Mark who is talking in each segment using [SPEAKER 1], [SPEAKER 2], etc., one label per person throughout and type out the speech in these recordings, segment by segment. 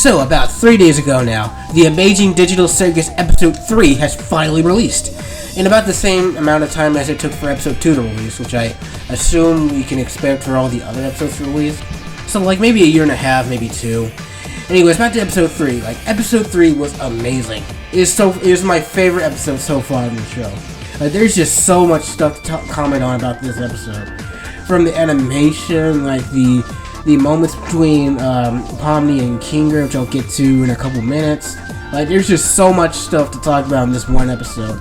[SPEAKER 1] So, about 3 days ago now, the Amazing Digital Circus Episode 3 has finally released. In about the same amount of time as it took for Episode 2 to release, which I assume we can expect for all the other episodes to release. So, like, maybe a year and a half, maybe 2. Anyways, back to Episode 3. Like, Episode 3 was amazing. It was my favorite episode so far in the show. Like, there's just so much stuff to comment on about this episode. From the animation, like, the moments between Pomni and Kinger, which I'll get to in a couple minutes. Like, there's just so much stuff to talk about in this one episode.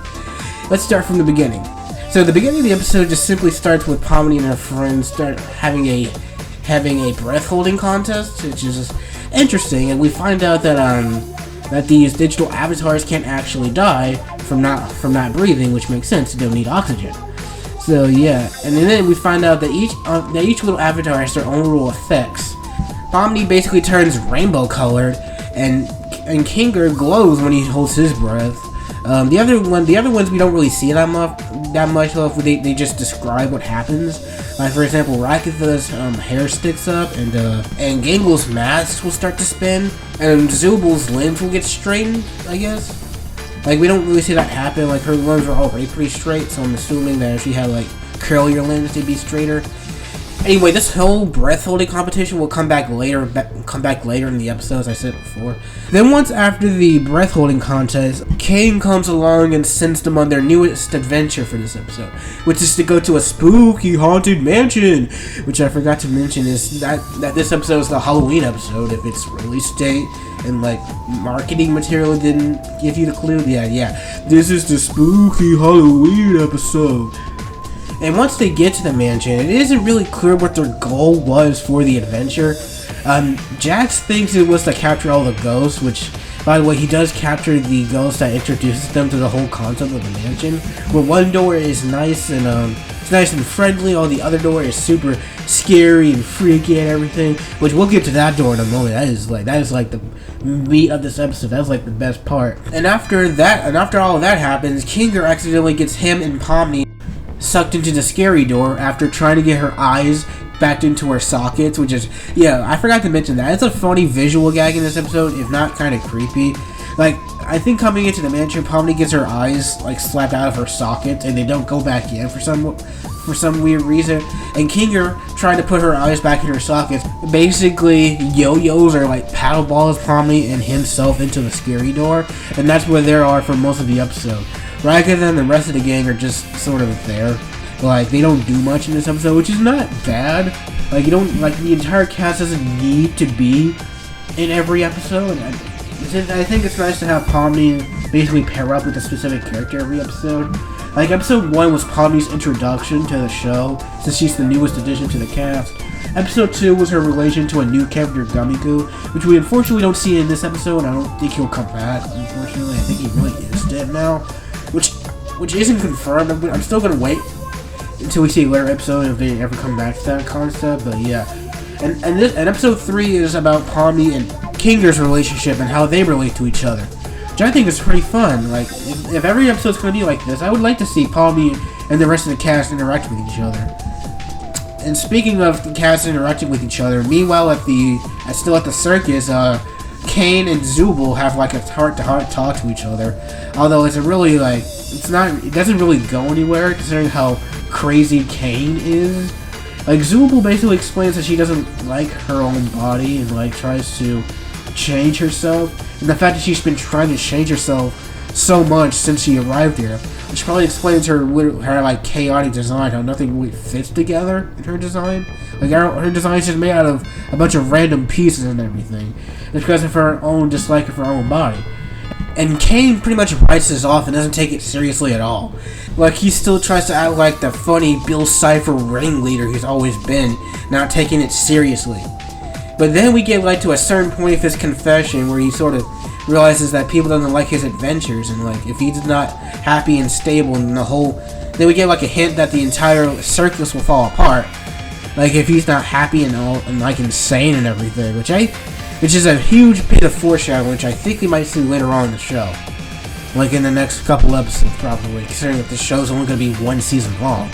[SPEAKER 1] Let's start from the beginning. So the beginning of the episode just simply starts with Pomni and her friends start having a breath holding contest, which is interesting, and we find out that these digital avatars can't actually die from not breathing, which makes sense. They don't need oxygen. So yeah, and then we find out that each little avatar has their own little effects. Pomni basically turns rainbow colored, and Kinger glows when he holds his breath. The other ones we don't really see that much of. They just describe what happens. Like, for example, Rakitha's hair sticks up, and Gangle's mask will start to spin, and Zubal's limbs will get straightened, I guess. Like, we don't really see that happen. Like, her limbs are already pretty straight, so I'm assuming that if she had, like, curlier limbs, they'd be straighter. Anyway, this whole breath-holding competition will come back later in the episode, as I said before. Then once after the breath-holding contest, Kane comes along and sends them on their newest adventure for this episode, which is to go to a spooky haunted mansion, which I forgot to mention is that this episode is the Halloween episode, if its release date and, like, marketing material didn't give you the clue. Yeah. This is the spooky Halloween episode. And once they get to the mansion, it isn't really clear what their goal was for the adventure. Jax thinks it was to capture all the ghosts, which, by the way, he does capture the ghost that introduces them to the whole concept of the mansion. Where one door is nice and friendly, while the other door is super scary and freaky and everything. Which we'll get to that door in a moment. That is like the meat of this episode. That's like the best part. And after all of that happens, Kinger accidentally gets him and Pomni sucked into the scary door after trying to get her eyes back into her sockets, which is, yeah, I forgot to mention that. It's a funny visual gag in this episode, if not kind of creepy. Like, I think coming into the mansion, Pomni gets her eyes, like, slapped out of her sockets, and they don't go back in for some weird reason. And Kinger trying to put her eyes back in her sockets basically yo-yos or, like, paddle balls Pomni and himself into the scary door, and that's where they are for most of the episode. Rakitha and the rest of the gang are just sort of there. Like, they don't do much in this episode, which is not bad. Like, the entire cast doesn't need to be in every episode. I think it's nice to have Pomni basically pair up with a specific character every episode. Like, episode 1 was Pomni's introduction to the show, since she's the newest addition to the cast. Episode 2 was her relation to a new character, Gummigoo, which we unfortunately don't see in this episode. I don't think he'll come back, unfortunately. I think he really is dead now. Which isn't confirmed. I'm still gonna wait until we see a later episode if they ever come back to that concept. But yeah, and episode 3 is about Pomni and Kinger's relationship and how they relate to each other, which I think is pretty fun. Like, if every episode's gonna be like this, I would like to see Pomni and the rest of the cast interact with each other. And speaking of the cast interacting with each other, meanwhile still at the circus, Kane and Zubal have like a heart-to-heart talk to each other. Although it doesn't really go anywhere considering how crazy Kane is. Like, Zubal basically explains that she doesn't like her own body and like tries to change herself. And the fact that she's been trying to change herself so much since she arrived here, which probably explains her like chaotic design, how nothing really fits together in her design. Like, her design is just made out of a bunch of random pieces and everything. It's because of her own dislike of her own body. And Kane pretty much writes this off and doesn't take it seriously at all. Like, he still tries to act like the funny Bill Cipher ringleader he's always been, not taking it seriously. But then we get like to a certain point of his confession where he sort of realizes that people don't like his adventures, and like if he's not happy and stable in then we get like a hint that the entire circus will fall apart. Like, if he's not happy and like insane and everything, which is a huge bit of foreshadowing, which I think we might see later on in the show. Like, in the next couple episodes, probably, considering that the show's only going to be one season long.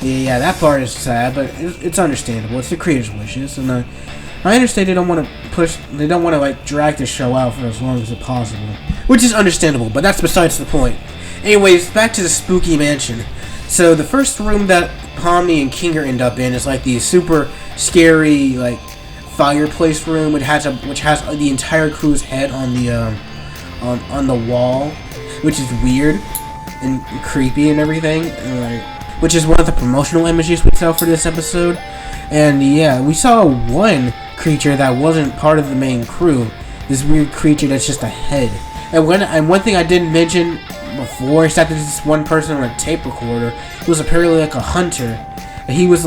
[SPEAKER 1] Yeah, that part is sad, but it's understandable. It's the creators' wishes, and I understand they don't want to like drag the show out for as long as possible, which is understandable. But that's besides the point. Anyways, back to the spooky mansion. So the first room that Pomni and Kinger end up in is like the super scary like fireplace room, which has the entire crew's head on the wall, which is weird and creepy and everything, and like, which is one of the promotional images we saw for this episode. And yeah, we saw one creature that wasn't part of the main crew. This weird creature that's just a head. And one thing I didn't mention before is that there's this one person on a tape recorder who was apparently like a hunter. And he was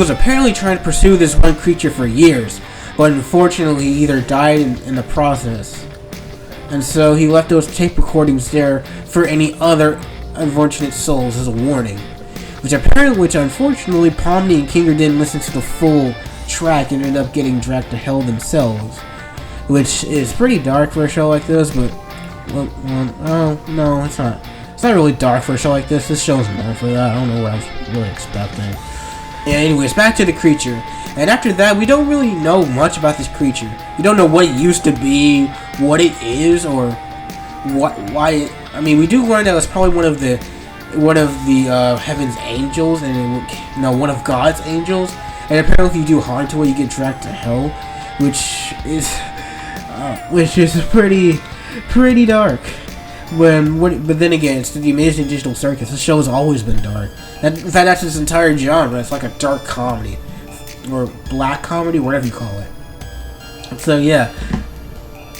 [SPEAKER 1] apparently trying to pursue this one creature for years, but unfortunately he either died in the process. And so he left those tape recordings there for any other unfortunate souls as a warning. Which unfortunately Pomni and Kinger didn't listen to the full track and ended up getting dragged to hell themselves. Which is pretty dark for a show like this, but oh no, it's not. It's not really dark for a show like this. This show's known for that. I don't know what I was really expecting. Yeah, anyways, back to the creature. And after that, we don't really know much about this creature. We don't know what it used to be, what it is, or why. I mean, we do learn that it's probably one of the heaven's angels, and one of God's angels. And apparently, if you do harm to it, you get dragged to hell, which is pretty dark. But then again, it's the Amazing Digital Circus. This show has always been dark. In fact, that's its entire genre. It's like a dark comedy, or black comedy, whatever you call it. So yeah,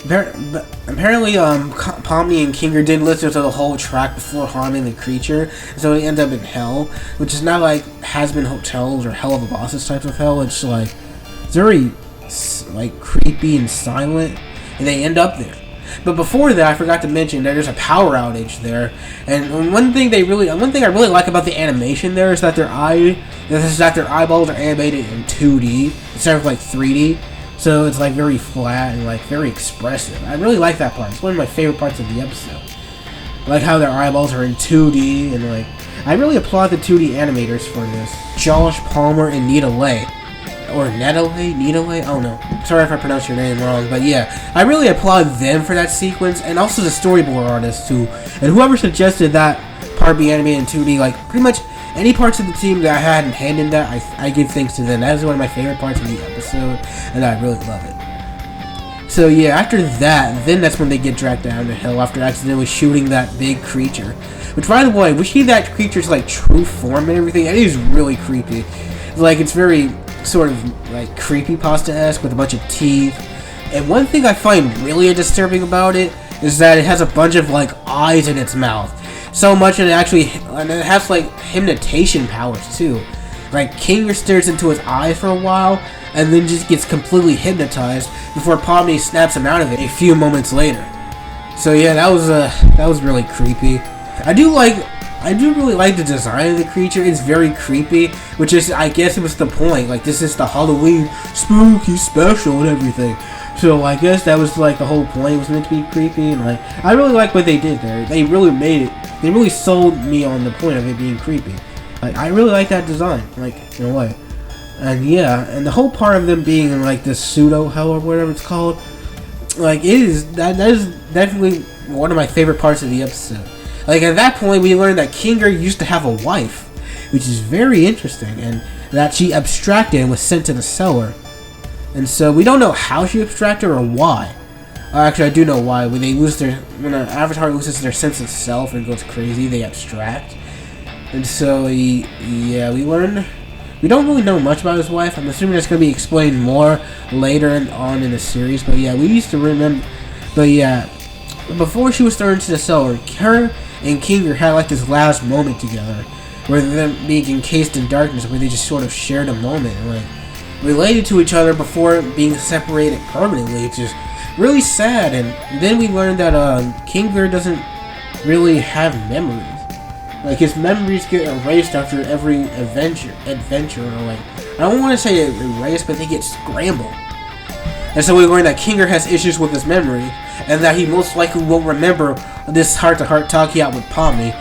[SPEAKER 1] apparently, Pomni and Kinger didn't listen to the whole track before harming the creature, so they end up in hell, which is not like Has-Been Hotels or Hell of a Bosses types of hell. It's like it's very like creepy and silent, and they end up there. But before that, I forgot to mention that there's a power outage there, and one thing I really like about the animation there is that their eyeballs are animated in 2D instead of like 3D, so it's like very flat and like very expressive. I really like that part. It's one of my favorite parts of the episode. I like how their eyeballs are in 2D, and like I really applaud the 2D animators for this. Josh Palmer and Nita Leigh. Or Nita Leigh? Oh no. Sorry if I pronounced your name wrong, but yeah, I really applaud them for that sequence, and also the storyboard artists too, and whoever suggested that part be animated in 2D. Like pretty much any parts of the team that had a hand in that, I give thanks to them. That is one of my favorite parts of the episode, and I really love it. So yeah, after that, then that's when they get dragged down the hill after accidentally shooting that big creature. Which, by the way, we see that creature's like true form and everything. It is really creepy. Like it's very sort of like creepypasta-esque with a bunch of teeth. And one thing I find really disturbing about it is that it has a bunch of like eyes in its mouth. So much that it has like hypnotation powers too. Like Kinger stares into his eyes for a while and then just gets completely hypnotized before Pomni snaps him out of it a few moments later. So yeah, that was really creepy. I do really like the design of the creature. It's very creepy, which is, I guess it was the point. Like, this is the Halloween spooky special and everything. So I guess that was like the whole point. It was meant to be creepy, and like I really like what they did there. They really made it. They really sold me on the point of it being creepy. Like I really like that design, like in a way. And yeah, and the whole part of them being in like this pseudo hell or whatever it's called, like that is definitely one of my favorite parts of the episode. Like at that point, we learned that Kinger used to have a wife, which is very interesting, and that she abstracted and was sent to the cellar. And so we don't know how she abstracted or why. Actually, I do know why. When an avatar loses their sense of self and goes crazy, they abstract. And so, yeah, we don't really know much about his wife. I'm assuming that's going to be explained more later on in the series. But yeah, we used to remember. But yeah, before she was thrown into the cellar, her and Kinger had like this last moment together, where them being encased in darkness, where they just sort of shared a moment and like related to each other before being separated permanently. It's just really sad. And then we learned that Kinger doesn't really have memories. Like his memories get erased after every adventure, or like I don't want to say erased, but they get scrambled. And so we learned that Kinger has issues with his memory, and that he most likely won't remember this heart-to-heart talk he had with Pomni,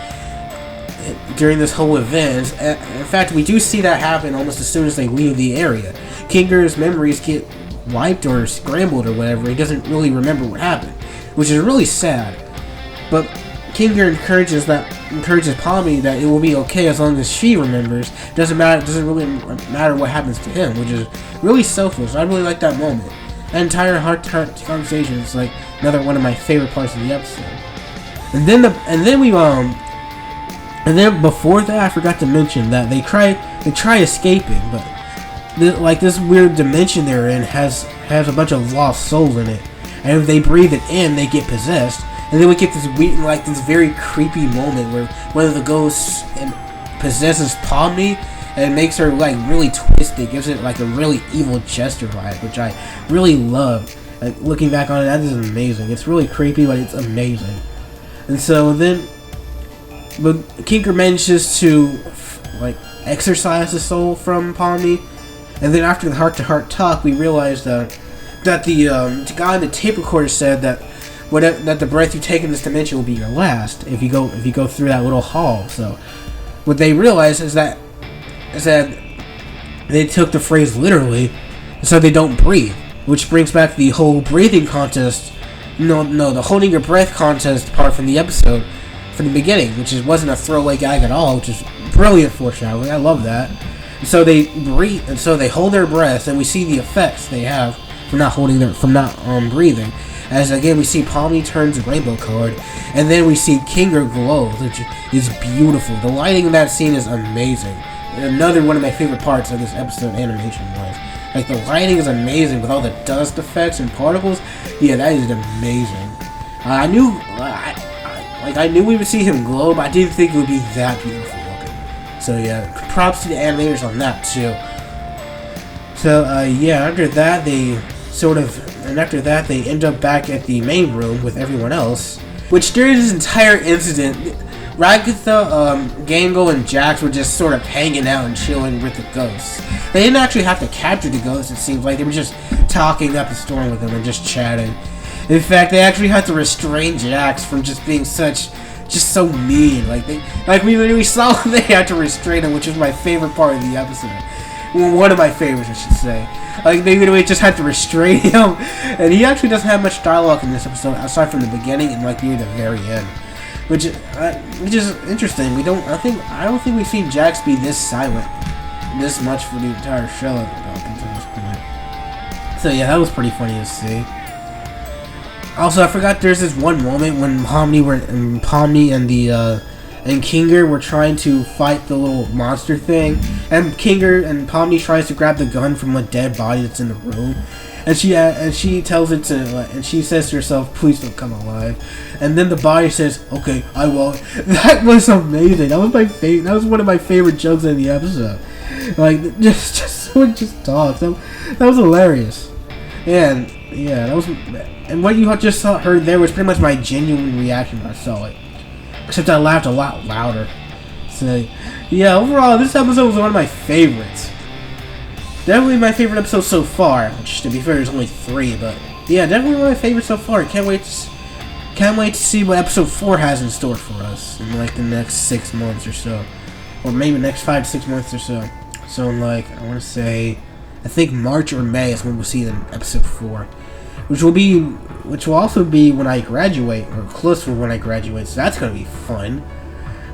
[SPEAKER 1] during this whole event. In fact, we do see that happen almost as soon as they leave the area. Kinger's memories get wiped or scrambled or whatever. He doesn't really remember what happened, which is really sad. But Kinger encourages Pomni that it will be okay as long as she remembers. Doesn't really matter what happens to him, which is really selfless. I really like that moment. That entire heart-to-heart conversation is like another one of my favorite parts of the episode. And then before that, I forgot to mention that they try escaping, but this weird dimension they're in has a bunch of lost souls in it, and if they breathe it in, they get possessed. And then we get this weird, this very creepy moment where one of the ghosts possesses Pomni and makes her really twisted, gives it a really evil Jester vibe, which I really love. Looking back on it, that is amazing. It's really creepy, but it's amazing. And so then, but Kinger manages to exorcise the soul from Pomni, and then after the heart-to-heart talk, we realized that the guy in the tape recorder said that the breath you take in this dimension will be your last if you go through that little hall. So what they realized is that they took the phrase literally, so they don't breathe, which brings back the whole breathing contest. The holding your breath contest part from the episode from the beginning, which wasn't a throwaway gag at all, which is brilliant foreshadowing. I love that. And so they breathe, and so they hold their breath, and we see the effects they have from not breathing. As again, we see Pomni turns rainbow colored, and then we see Kinger glow, which is beautiful. The lighting in that scene is amazing. Another one of my favorite parts of this episode, animation-wise. The lighting is amazing with all the dust effects and particles. Yeah, that is amazing. I knew we would see him glow, but I didn't think it would be that beautiful looking. So yeah, props to the animators on that too. So yeah, after that they end up back at the main room with everyone else. Which during this entire incident, Ragatha, Gangle, and Jax were just sort of hanging out and chilling with the ghosts. They didn't actually have to capture the ghosts, it seems like. They were just talking up a storm with them and just chatting. In fact, they actually had to restrain Jax from just being so mean. We saw they had to restrain him, which was my favorite part of the episode. Well, one of my favorites, I should say. They just had to restrain him, and he actually doesn't have much dialogue in this episode, aside from the beginning and near the very end, which is interesting. I don't think we've seen Jax be this silent, this much for the entire show up until this point. So yeah, that was pretty funny to see. Also, I forgot there's this one moment when Pomni and Kinger were trying to fight the little monster thing, and Kinger and Pomni tries to grab the gun from a dead body that's in the room, and she tells it to, and she says to herself, "Please don't come alive." And then the body says, "Okay, I won't." That was amazing. That was my favorite. That was one of my favorite jokes in the episode. Someone just talks. That was hilarious. And yeah, that was. And what you just heard there was pretty much my genuine reaction when I saw it. Except I laughed a lot louder. So, yeah, overall, this episode was one of my favorites. Definitely my favorite episode so far. Which, to be fair, there's only 3, but yeah, definitely one of my favorites so far. Can't wait to see what episode 4 has in store for us in the next 6 months or so, or maybe the next 5 to 6 months or so. So, I want to say, I think March or May is when we'll see episode 4. Which will also be when I graduate, or close to when I graduate, so that's going to be fun.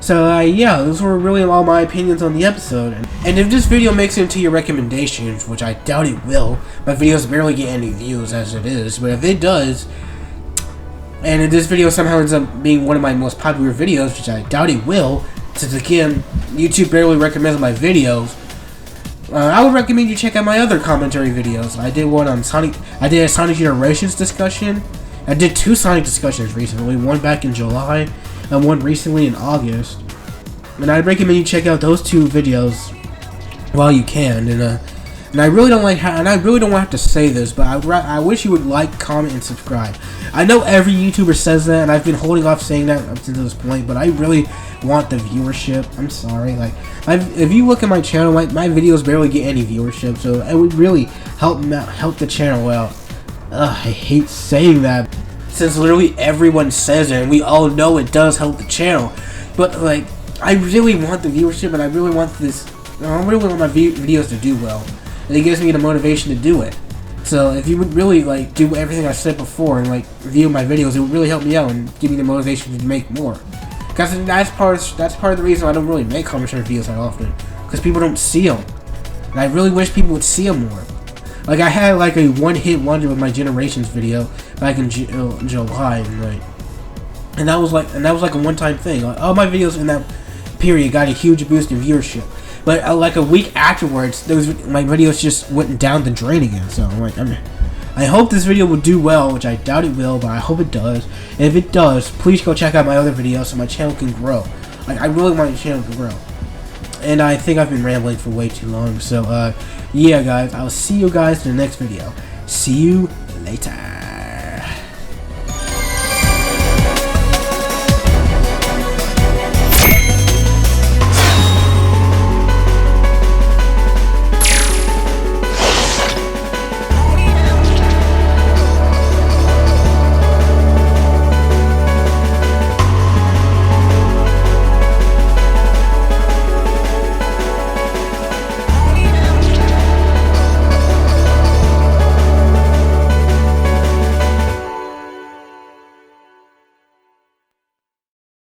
[SPEAKER 1] So, yeah, those were really all my opinions on the episode. And if this video makes it into your recommendations, which I doubt it will, my videos barely get any views as it is, but if it does, and if this video somehow ends up being one of my most popular videos, which I doubt it will, since again, YouTube barely recommends my videos, I would recommend you check out my other commentary videos. I did one on Sonic. I did a Sonic Generations discussion. I did 2 Sonic discussions recently. One back in July, and one recently in August. And I'd recommend you check out those 2 videos while you can. And I really don't want to have to say this, but I wish you would like, comment, and subscribe. I know every YouTuber says that, and I've been holding off saying that up to this point, but I really want the viewership. I'm sorry. If you look at my channel, my videos barely get any viewership, so it would really help the channel out. I hate saying that, since literally everyone says it, and we all know it does help the channel. But I really want the viewership, and I really want this. I really want my videos to do well, and it gives me the motivation to do it. So if you would really like do everything I said before and like review my videos, it would really help me out and give me the motivation to make more. Because that's part of the reason I don't really make commentary videos that often, because people don't see them, and I really wish people would see them more. Like I had like a one-hit wonder with my Generations video back in July, and that was like a one-time thing. Like, all my videos in that period got a huge boost in viewership. But like a week afterwards, my videos just went down the drain again. So I'm like, I hope this video will do well, which I doubt it will, but I hope it does. And if it does, please go check out my other videos so my channel can grow. Like I really want my channel to grow. And I think I've been rambling for way too long. So yeah, guys, I'll see you guys in the next video. See you later.